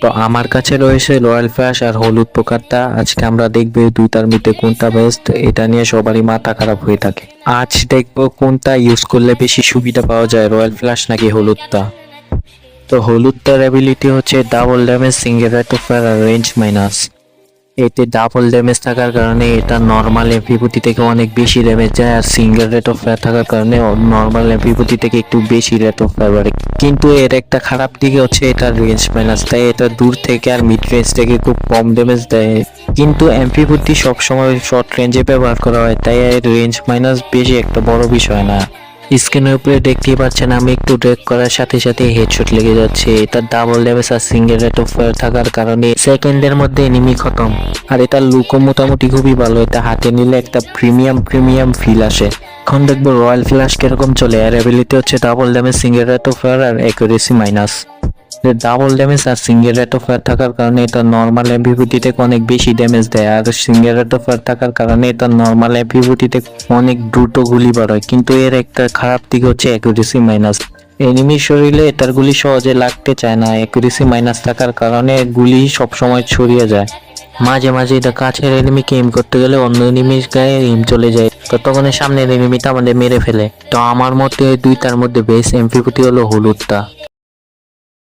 তো আমার কাছে রয়েছে রয়্যাল ফ্লাশ আর হলুদ পোকারটা। আজকে আমরা দেখবো এই দুইটার মধ্যে কোনটা বেস্ট, এটা নিয়ে সবারই মাথা খারাপ হয়ে থাকে। আজ দেখবো কোনটা ইউজ করলে বেশি সুবিধা পাওয়া যায়, রয়্যাল ফ্লাশ নাকি হলুদটা। তো হলুদটার অ্যাবিলিটি হচ্ছে double damage, single rate of fire আর রেঞ্জ মাইনাস। এতে ডাবল ড্যামেজ থাকার কারণে এটা নর্মাল এমপিপিটি থেকে অনেক বেশি ড্যামেজ যায়, আর সিঙ্গেল রেট অফ ফায়ার থাকার কারণে নর্মাল এমপিপিটি থেকে একটু বেশি রেট অফ ফায়ার বাড়ে। কিন্তু এর একটা খারাপ দিকে হচ্ছে এটা রেঞ্জ মাইনাস, তাই এটা দূর থেকে আর মিড রেঞ্জ থেকে খুব কম ড্যামেজ দেয়। কিন্তু এমপিপিটি সবসময় শর্ট রেঞ্জে ব্যবহার করা হয়, তাই এর রেঞ্জ মাইনাস বেশি একটা বড় বিষয় না। স্ক্রিনের উপরে দেখতেই পাচ্ছেন আমি একটু ড্র্যাগ করার সাথে সাথে হেডশট লেগে যাচ্ছে। এটা ডাবল ড্যামেজ আর সিঙ্গেল রেট অফ ফায়ার থাকার কারণে সেকেন্ডের মধ্যে এনিমি খতম। আর এটা লুকও মোটামুটি খুবই ভালো, এটা হাতে নিলে একটা প্রিমিয়াম ফিল আসে। এখন দেখবো রয়্যাল ফ্ল্যাশ কিরকম চলে। আর অ্যাবিলিটি হচ্ছে double damage, single rate of fire আর অ্যাকুরেসি মাইনাস। ডাবল ড্যামেজ আর সিঙ্গেল রেট অফ ফায়ার থাকার কারণে এটা নর্মাল এমপিপিটি থেকে অনেক বেশি ড্যামেজ দেয়, আর সিঙ্গেল রেট অফ ফায়ার থাকার কারণে এটা নর্মাল এমপিপিটি থেকে অনেক দ্রুত গুলি বাড়ায়। কিন্তু এর একটা খারাপ দিক হচ্ছে অ্যাকুরেসি মাইনাস। এনিমির শরীরে এটার গুলি সহজে লাগতে চায় না, অ্যাকুরেসি মাইনাস থাকার কারণে গুলি সবসময় ছড়িয়ে যায়। মাঝে মাঝে এটা কাছের এনিমিকে এম করতে গেলে অন্য এনিমির গায়ে এম চলে যায়, তো তখন সামনের এনিমিটা আমাদের মেরে ফেলে। তো আমার মতে দুইটার মধ্যে বেস্ট এমপিপিটি হলো হলুদটা।